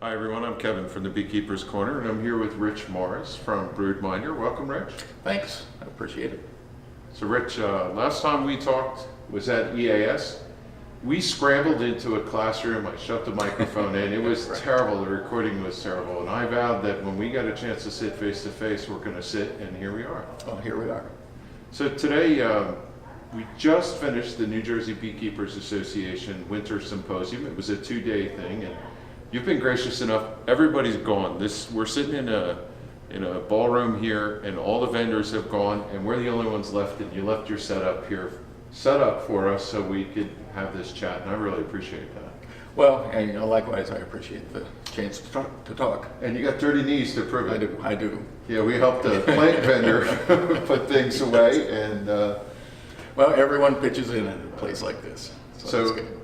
Hi everyone, I'm Kevin from the Beekeepers Corner, and I'm here with Rich Morris from Broodminder. Welcome, Rich. Thanks, I appreciate it. So Rich, last time we talked was at EAS. We scrambled into a classroom, I shut the microphone in, it was terrible, the recording was terrible, and I vowed that when we got a chance to sit face to face, we're going to sit, and here we are. Oh, here we are. So today, we just finished the New Jersey Beekeepers Association Winter Symposium. It was a 2-day thing, and you've been gracious enough. Everybody's gone. We're sitting in a ballroom here, and all the vendors have gone, and we're the only ones left. And you left your setup here, set up for us, so we could have this chat. And I really appreciate that. Well, and likewise, I appreciate the chance to talk. And you got dirty knees to prove it. I do. Yeah, we helped a plant vendor put things away, and well, everyone pitches in at a place like this, so that's good.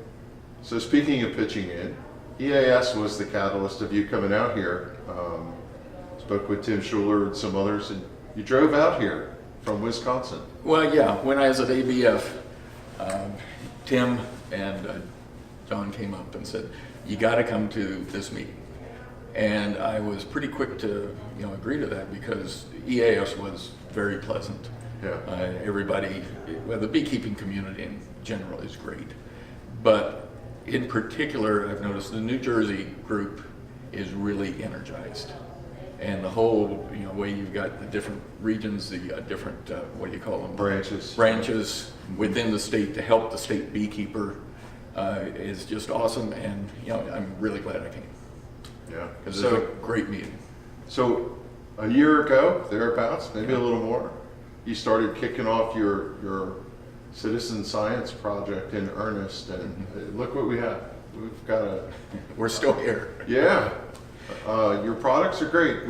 So speaking of pitching in, EAS was the catalyst of you coming out here. Spoke with Tim Schuler and some others, and you drove out here from Wisconsin. Well, yeah, when I was at ABF, Tim and John came up and said, you got to come to this meeting. And I was pretty quick to agree to that because EAS was very pleasant. Yeah. Everybody, well, the beekeeping community in general is great, but in particular, I've noticed the New Jersey group is really energized, and the whole way you've got the different regions, the different what do you call them? Branches within the state to help the state beekeeper is just awesome, and I'm really glad I came. Yeah, because it's a great meeting. So a year ago, thereabouts, maybe a little more, you started kicking off your citizen science project in earnest, and look what we have. We've got we're still here. Yeah. Your products are great.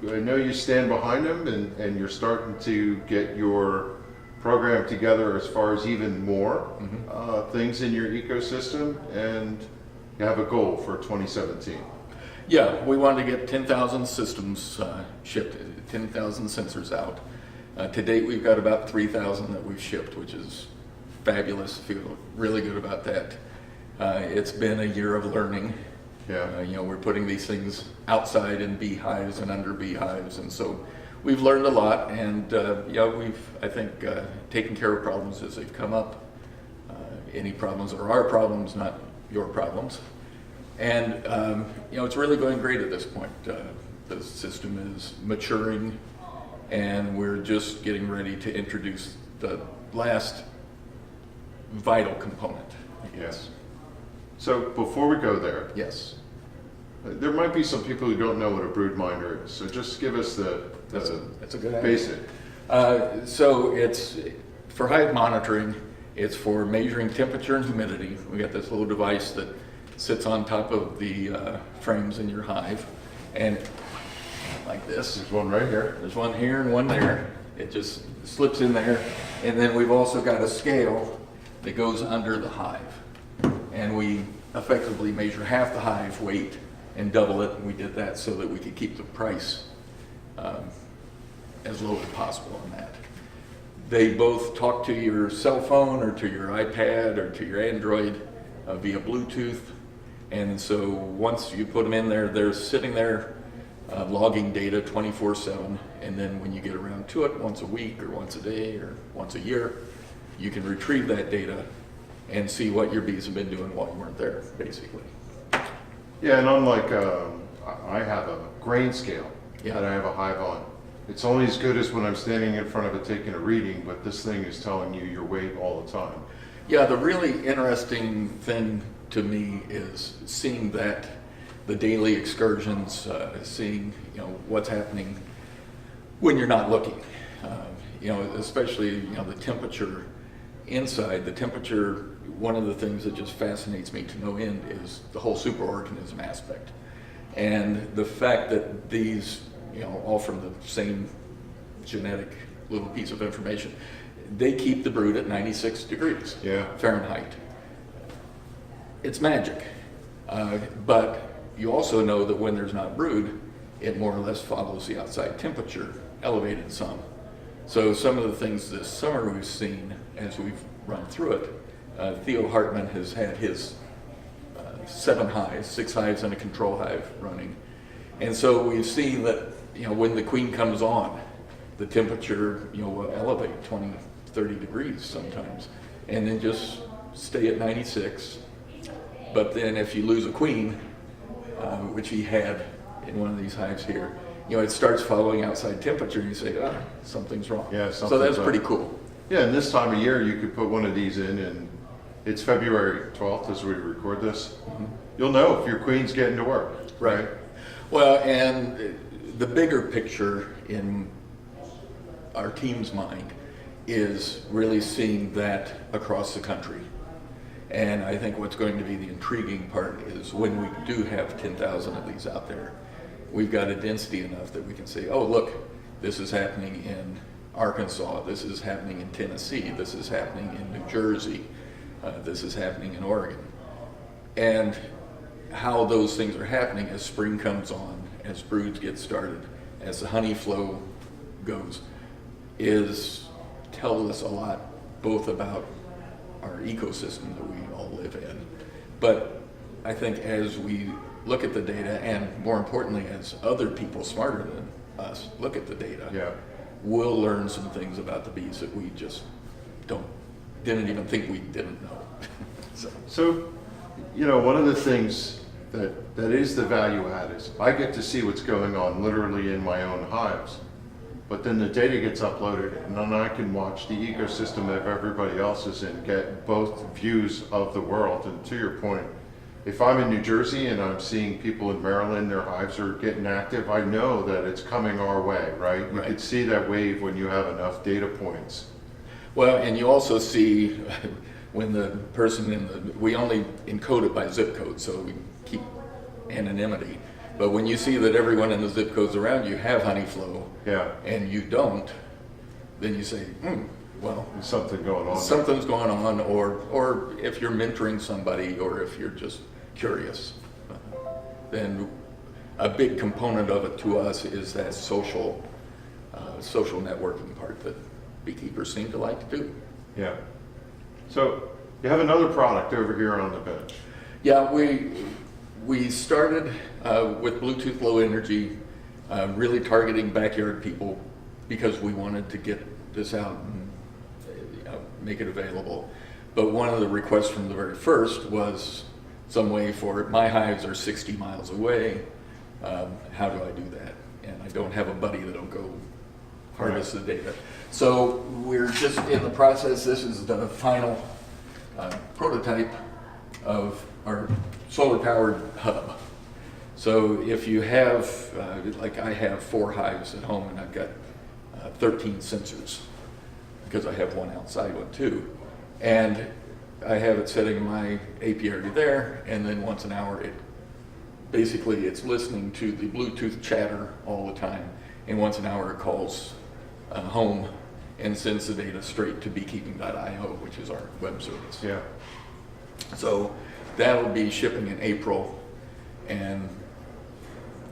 I know you stand behind them, and you're starting to get your program together as far as even more things in your ecosystem, and you have a goal for 2017. Yeah, we wanted to get 10,000 systems shipped, 10,000 sensors out. To date, we've got about 3,000 that we've shipped, which is fabulous. Feel really good about that. It's been a year of learning. Yeah. We're putting these things outside in beehives and under beehives, and so we've learned a lot. And we've, I think, taken care of problems as they've come up. Any problems are our problems, not your problems. And it's really going great at this point. The system is maturing, and we're just getting ready to introduce the last vital component, I guess. Yes. So before we go there, yes, there might be some people who don't know what a broodminder is. So just give us that's a good basic. So it's for hive monitoring. It's for measuring temperature and humidity. We got this little device that sits on top of the frames in your hive, and like this. There's one right here. There's one here and one there. It just slips in there. And then we've also got a scale that goes under the hive. And we effectively measure half the hive weight and double it. And we did that so that we could keep the price as low as possible on that. They both talk to your cell phone or to your iPad or to your Android via Bluetooth. And so once you put them in there, they're sitting there logging data 24/7, and then when you get around to it once a week or once a day or once a year, you can retrieve that data and see what your bees have been doing while you weren't there, basically. Yeah, and unlike, I have a grain scale Yeah. that I have a hive on. It's only as good as when I'm standing in front of it taking a reading, but this thing is telling you your weight all the time. Yeah, the really interesting thing to me is seeing that the daily excursions, seeing what's happening when you're not looking. Especially the temperature inside. The temperature. One of the things that just fascinates me to no end is the whole superorganism aspect, and the fact that these, all from the same genetic little piece of information, they keep the brood at 96 degrees Fahrenheit. It's magic, but you also know that when there's not brood, it more or less follows the outside temperature, elevated some. So some of the things this summer we've seen as we've run through it, Theo Hartman has had his 7 hives, 6 hives and a control hive running. And so we've seen that, when the queen comes on, the temperature, will elevate 20, 30 degrees sometimes, and then just stay at 96. But then if you lose a queen, which he had in one of these hives here, it starts following outside temperature, and you say, something's wrong. Yeah, so that's pretty cool. Yeah, and this time of year, you could put one of these in, and it's February 12th as we record this. Mm-hmm. You'll know if your queen's getting to work, right? Well, and the bigger picture in our team's mind is really seeing that across the country. And I think what's going to be the intriguing part is when we do have 10,000 of these out there, we've got a density enough that we can say, oh, look, this is happening in Arkansas, this is happening in Tennessee, this is happening in New Jersey, this is happening in Oregon. And how those things are happening as spring comes on, as broods get started, as the honey flow goes, tells us a lot both about our ecosystem that we all live in. But I think as we look at the data, and more importantly, as other people smarter than us look at the data, we'll learn some things about the bees that we just didn't even think we didn't know. So, one of the things that is the value add is I get to see what's going on literally in my own hives. But then the data gets uploaded, and then I can watch the ecosystem that everybody else is in, get both views of the world. And to your point, if I'm in New Jersey and I'm seeing people in Maryland, their hives are getting active, I know that it's coming our way, right? You can see that wave when you have enough data points. Well, and you also see when the person we only encode it by zip code, so we keep anonymity. But when you see that everyone in the zip codes around you have honey flow, and you don't, then you say, well, there's something going on. Something's going on, or if you're mentoring somebody, or if you're just curious, then a big component of it to us is that social networking part that beekeepers seem to like to do. Yeah. So you have another product over here on the bench. Yeah, we started with Bluetooth Low Energy, really targeting backyard people because we wanted to get this out and make it available. But one of the requests from the very first was some way for it. My hives are 60 miles away. How do I do that? And I don't have a buddy that'll go harness the data. So we're just in the process. This is the final prototype of our solar-powered hub. So if you have, like I have 4 hives at home, and I've got 13 sensors, because I have one outside one too. And I have it setting my apiary there, and then once an hour it's listening to the Bluetooth chatter all the time, and once an hour it calls home and sends the data straight to beekeeping.io, which is our web service. Yeah. So that'll be shipping in April, and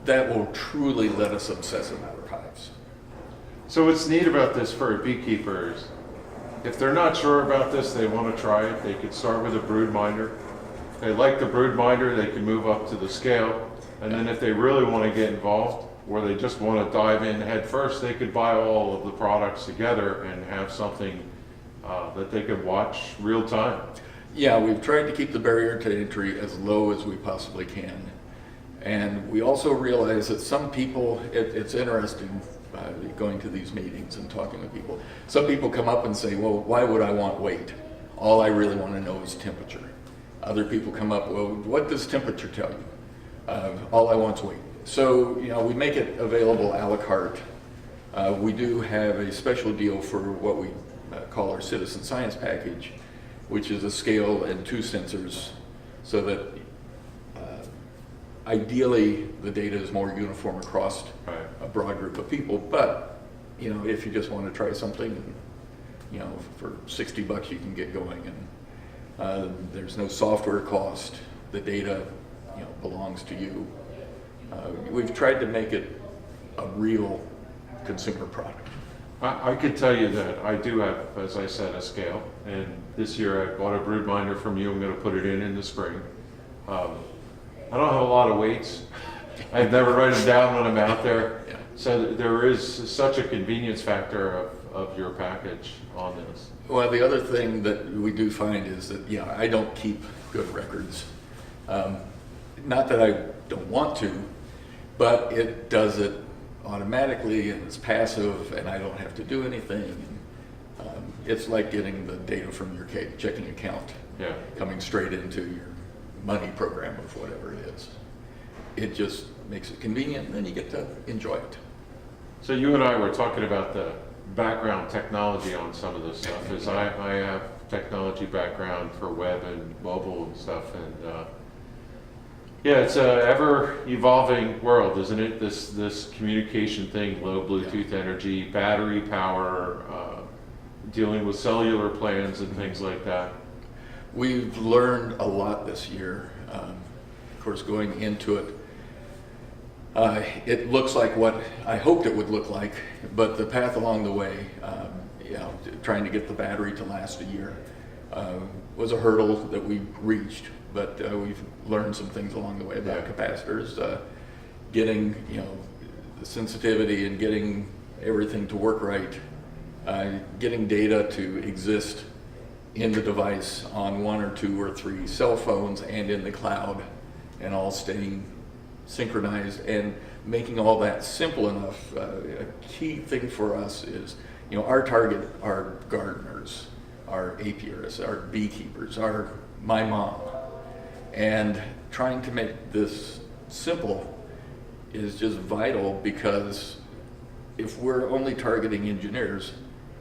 that will truly let us obsess about our hives. So what's neat about this for beekeepers, if they're not sure about this, they want to try it, they could start with a Broodminder. If they like the Broodminder, they can move up to the scale. And then if they really want to get involved, or they just want to dive in head first, they could buy all of the products together and have something that they could watch real time. Yeah, we've tried to keep the barrier to entry as low as we possibly can. And we also realize that some people, it's interesting going to these meetings and talking to people. Some people come up and say, well, why would I want weight? All I really want to know is temperature. Other people come up, well, what does temperature tell you? All I want is weight. So, we make it available a la carte. We do have a special deal for what we call our citizen science package, which is a scale and 2 sensors, so that ideally the data is more uniform across a broad group of people. But if you just want to try something, for $60 you can get going, and there's no software cost. The data belongs to you. We've tried to make it a real consumer product. I could tell you that I do have, as I said, a scale, and this year I bought a Broodminder from you. I'm going to put it in the spring. I don't have a lot of weights. I've never write them down when I'm out there. Yeah. So there is such a convenience factor of your package on this. Well, the other thing that we do find is that, yeah, I don't keep good records. Not that I don't want to, but it does it automatically and it's passive and I don't have to do anything. It's like getting the data from your checking account, Yeah. coming straight into your money program of whatever it is. It just makes it convenient and then you get to enjoy it. So you and I were talking about the background technology on some of this stuff, as I have technology background for web and mobile and stuff, and yeah, it's a ever evolving world, isn't it? This communication thing, low Bluetooth energy, battery power, dealing with cellular plans and things like that. We've learned a lot this year. Of course, going into it, it looks like what I hoped it would look like, but the path along the way, trying to get the battery to last a year, was a hurdle that we reached. But we've learned some things along the way about capacitors, getting the sensitivity and getting everything to work right, getting data to exist in the device on 1 or 2 or 3 cell phones and in the cloud, and all staying synchronized and making all that simple enough. A key thing for us is, our target are gardeners, our apiarists, our beekeepers, my mom. And trying to make this simple is just vital, because if we're only targeting engineers,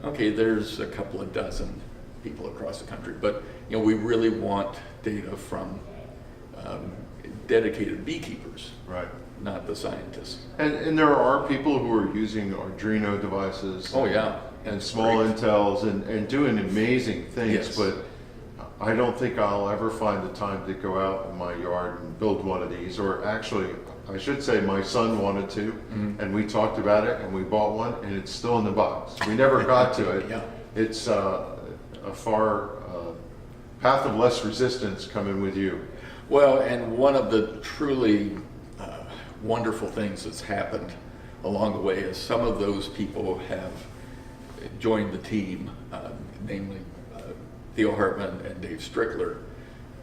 okay, there's a couple of dozen people across the country, but we really want data from dedicated beekeepers, Right. not the scientists. And there are people who are using Arduino devices. Oh yeah, And small great. Intels and doing amazing things, Yes. but I don't think I'll ever find the time to go out in my yard and build one of these. Or actually, I should say my son wanted to, and we talked about it and we bought one, and it's still in the box. We never got to it. Yeah. It's a far path of less resistance coming with you. Well, and one of the truly wonderful things that's happened along the way is some of those people have joined the team, namely Theo Hartman and Dave Strickler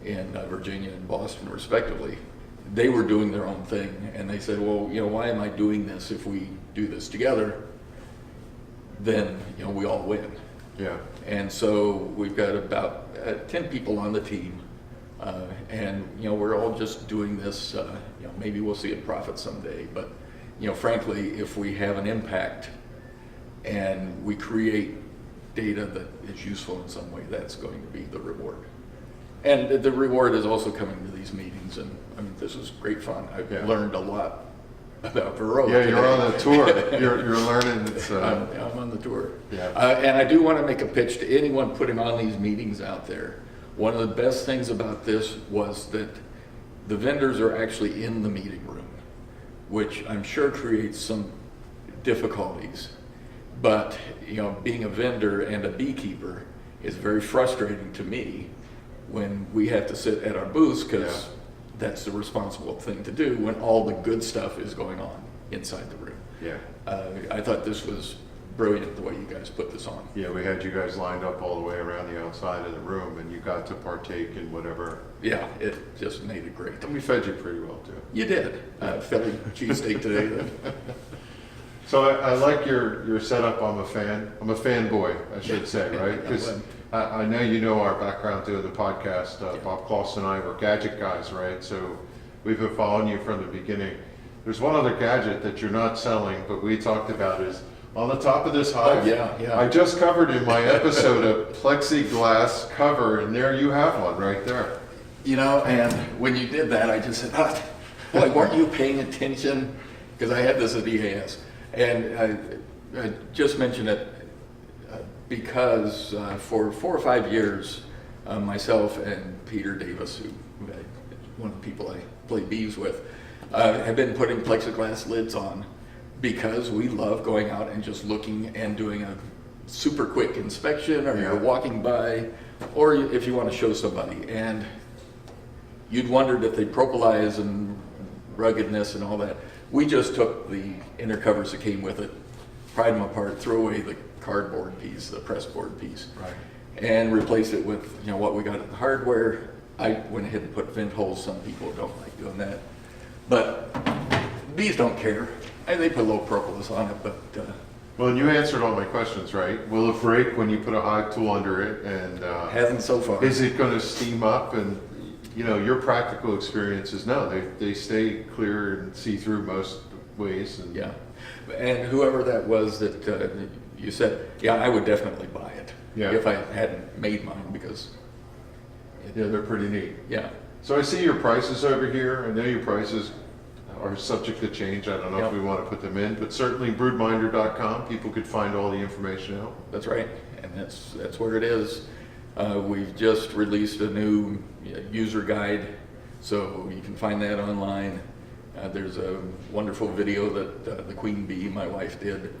in Virginia and Boston, respectively. They were doing their own thing, and they said, well, why am I doing this? If we do this together, then we all win. Yeah. And so we've got about 10 people on the team, and we're all just doing this. Maybe we'll see a profit someday, but frankly, if we have an impact and we create data that is useful in some way, that's going to be the reward. And the reward is also coming to these meetings, and this is great fun. I've learned a lot about Varroa. Yeah, you're today. on a tour. You're learning. It's, I'm on the tour. Yeah. And I do want to make a pitch to anyone putting on these meetings out there. One of the best things about this was that the vendors are actually in the meeting room, which I'm sure creates some difficulties. But being a vendor and a beekeeper is very frustrating to me when we have to sit at our booths, because that's the responsible thing to do when all the good stuff is going on inside the room. Yeah. I thought this was brilliant the way you guys put this on. Yeah, we had you guys lined up all the way around the outside of the room, and you got to partake in whatever. Yeah, it just made it great. And we fed you pretty well too. You did. Philly cheesesteak today. So I like your setup. I'm a fan. I'm a fanboy, I should say, right? Because I know you know our background doing the podcast. Bob Claus and I were gadget guys, right? So we've been following you from the beginning. There's one other gadget that you're not selling, but we talked about is on the top of this hive. Oh, yeah. I just covered in my episode a plexiglass cover, and there you have one right there. And when you did that, I just said, weren't you paying attention? Because I had this at EAS. And I just mentioned it because for 4 or 5 years, myself and Peter Davis, who one of the people I play bees with, have been putting plexiglass lids on, because we love going out and just looking and doing a super quick inspection, or you're walking by, or if you want to show somebody. And you'd wondered if they propolis and ruggedness and all that. We just took the inner covers that came with it, pried them apart, threw away the cardboard piece, the press board piece, Right. and replaced it with what we got at the hardware. I went ahead and put vent holes. Some people don't like doing that, but bees don't care. They put a little propolis on it, but Well, and you answered all my questions, right? Will it break when you put a hive tool under it? And hasn't so far. is it going to steam up? And your practical experience is no, they stay clear and see through most ways. And Yeah, and whoever that was that you said, yeah, I would definitely buy it. Yeah. If I hadn't made mine, because yeah, they're pretty neat. yeah. So I see your prices over here. I know your prices are subject to change. I don't know if Yep. we want to put them in, but certainly broodminder.com, people could find all the information out. That's right, and that's where it is. We've just released a new user guide, so you can find that online. There's a wonderful video that the queen bee, my wife, did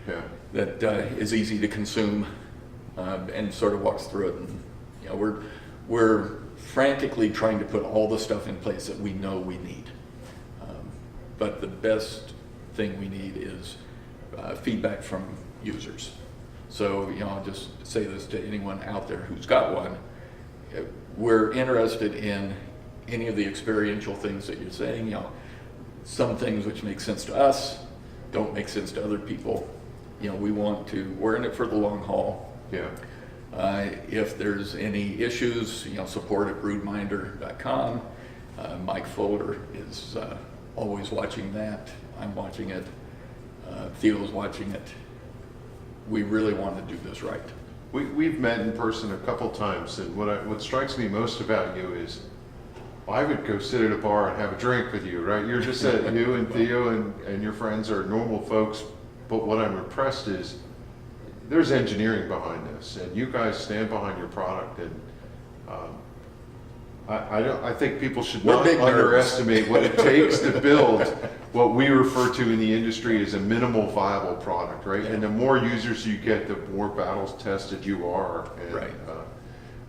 Yeah. that is easy to consume and sort of walks through it. And we're frantically trying to put all the stuff in place that we know we need. But the best thing we need is feedback from users. So, I'll just say this to anyone out there who's got one. We're interested in any of the experiential things that you're saying. Some things which make sense to us don't make sense to other people. We're in it for the long haul. Yeah. If there's any issues, support at broodminder.com. Mike Fuller is always watching that. I'm watching it. Theo's watching it. We really want to do this right. We've met in person a couple times, and what strikes me most about you is I would go sit at a bar and have a drink with you, right? You're just you and Theo and your friends are normal folks, but what I'm impressed is there's engineering behind this, and you guys stand behind your product, and I think people should We're not big nerds. underestimate what it takes to build what we refer to in the industry as a minimal viable product, right? Yeah. And the more users you get, the more battles tested you are. And, Right.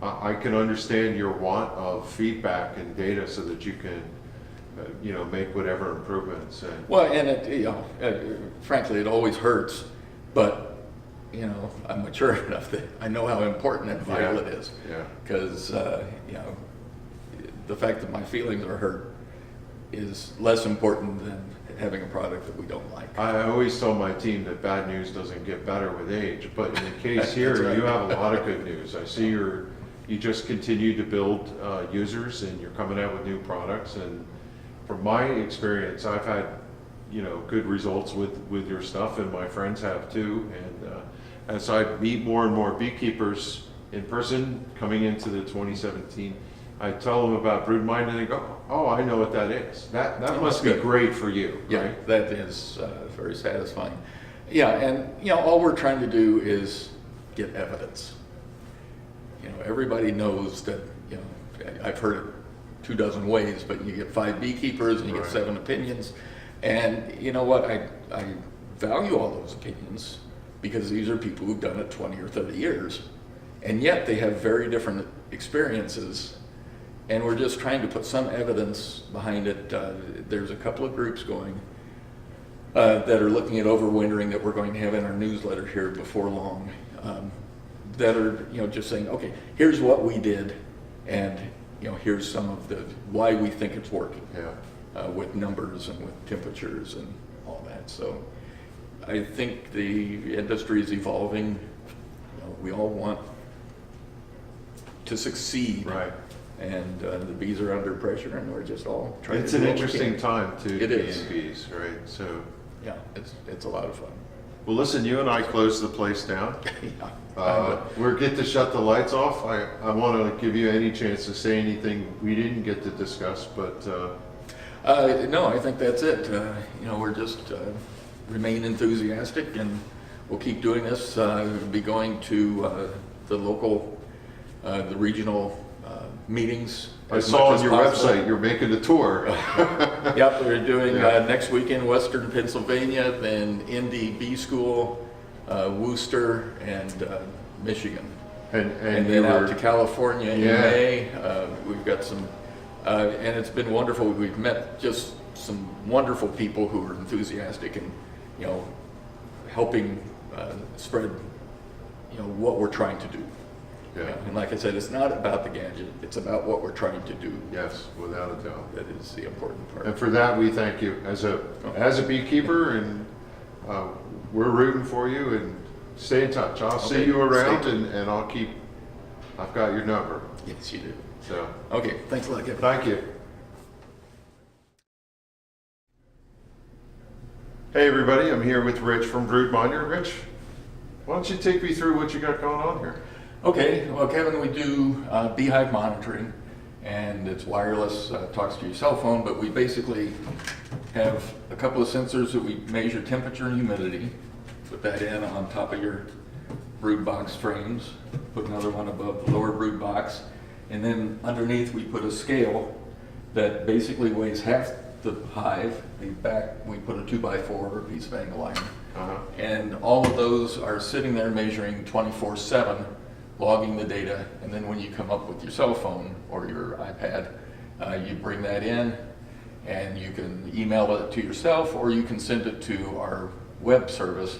I can understand your want of feedback and data so that you can, make whatever improvements. And Well, and frankly, it always hurts, but I'm mature enough that I know how important and vital Yeah. it is. Yeah. Because the fact that my feelings are hurt is less important than having a product that we don't like. I always tell my team that bad news doesn't get better with age, but in the case here, That's right. you have a lot of good news. I see you just continue to build users, and you're coming out with new products. And from my experience, I've had good results with your stuff, and my friends have too. And as I meet more and more beekeepers in person coming into the 2017, I tell them about Broodminder, and they go, "Oh, I know what that is. That must be good. great for you." Yeah, Right? that is very satisfying. Yeah, and all we're trying to do is get evidence. Everybody knows that, I've heard it 24 ways, but you get 5 beekeepers and you get Right. 7 opinions. And you know what? I value all those opinions because these are people who've done it 20 or 30 years. And yet they have very different experiences. And we're just trying to put some evidence behind it. There's a couple of groups going that are looking at overwintering that we're going to have in our newsletter here before long. That are just saying, okay, here's what we did, and here's some of the why we think it's working. Yeah. With numbers and with temperatures and all that. So I think the industry is evolving. We all want to succeed. Right. And the bees are under pressure, and we're just all trying It's to do an what we interesting can. time to It be is. in bees, right? So, Yeah, it's a lot of fun. well, listen, you and I closed the place down. Yeah, We're get to shut the lights off. I want to give you any chance to say anything we didn't get to discuss, but no, I think that's it. We're just remain enthusiastic, and we'll keep doing this. We'll be going to the local, the regional meetings. I as saw much as on your possible. website you're making a tour. Yep, we're doing Yeah. next weekend Western Pennsylvania, then Indy Bee School, Worcester, and Michigan. And And you then out were, to California in Yeah. May. We've got some And it's been wonderful. We've met just some wonderful people who are enthusiastic and, you know, helping spread, you know, what we're trying to do. Yeah. And like I said, it's not about the gadget, it's about what we're trying to do. Yes, without a doubt. That is the important part. And for that, we thank you as a beekeeper, and we're rooting for you, and stay in touch. I'll see you around, and I've got your number. Yes, you do. So, Okay, thanks a lot, Kevin. thank you. Hey everybody, I'm here with Rich from Broodminder. Rich, why don't you take me through what you got going on here? Okay, well, Kevin, we do beehive monitoring, and it's wireless, talks to your cell phone, but we basically have a couple of sensors that we measure temperature and humidity. Put that in on top of your brood box frames, put another one above the lower brood box, and then underneath we put a scale that basically weighs half the hive. The back, we put a 2x4 or a piece of angle iron. And all of those are sitting there measuring 24/7, logging the data, and then when you come up with your cell phone or your iPad, you bring that in and you can email it to yourself, or you can send it to our web service,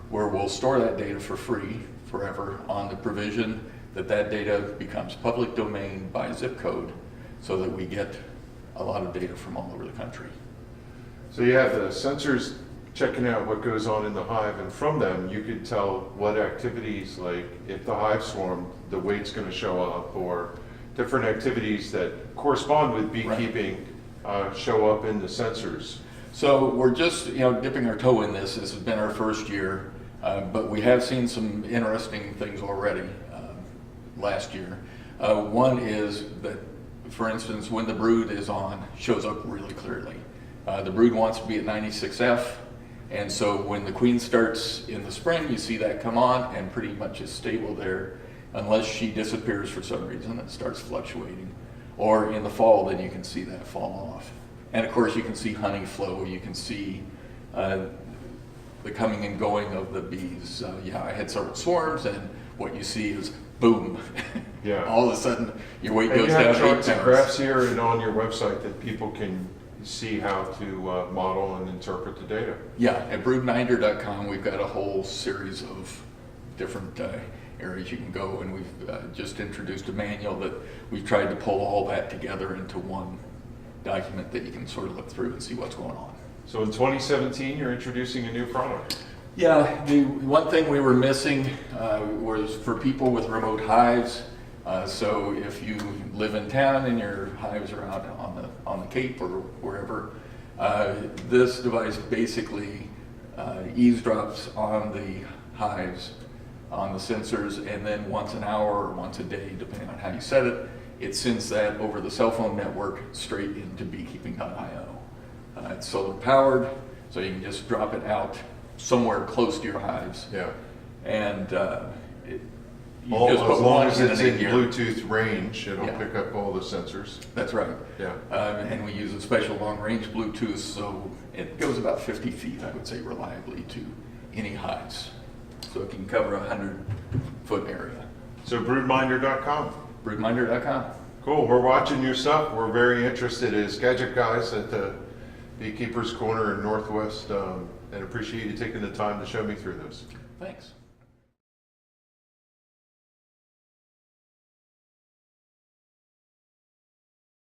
where we'll store that data for free forever on the provision that that data becomes public domain by zip code, so that we get a lot of data from all over the country. So you have the sensors checking out what goes on in the hive, and from them you can tell what activities, like if the hive swarmed, the weight's going to show up, or different activities that correspond with beekeeping show up in the sensors. So we're just, you know, dipping our toe in this. This has been our first year, but we have seen some interesting things already last year. One is that, for instance, when the brood is on, shows up really clearly. The brood wants to be at 96F, and so when the queen starts in the spring, you see that come on and pretty much is stable there, unless she disappears for some reason and starts fluctuating. Or in the fall, then you can see that fall off. And of course, you can see honey flow, you can see the coming and going of the bees. Yeah, I had several swarms, and what you see is boom. Yeah. All of a sudden, your weight And goes you down have 8 charts and pounds. graphs here and on your website that people can see how to model and interpret the data. Yeah, at broodminder.com, we've got a whole series of different areas you can go, and we've just introduced a manual that we've tried to pull all that together into one document that you can sort of look through and see what's going on. So in 2017, you're introducing a new product. Yeah, the one thing we were missing was for people with remote hives. So if you live in town and your hives are out on the Cape or wherever, this device basically eavesdrops on the hives, on the sensors, and then once an hour or once a day, depending on how you set it, it sends that over the cell phone network straight into beekeeping.io. It's solar powered, so you can just drop it out somewhere close to your hives. Yeah. And you All, just put as long one as in it's and in here. Bluetooth range, it'll Yeah. pick up all the sensors. That's right. Yeah. And we use a special long-range Bluetooth, so it goes about 50 feet, I would say, reliably to any hives. So it can cover a 100-foot area. So broodminder.com. Broodminder.com. Cool. We're watching your stuff. We're very interested as gadget guys at the Beekeepers Corner in Northwest, and appreciate you taking the time to show me through this. Thanks.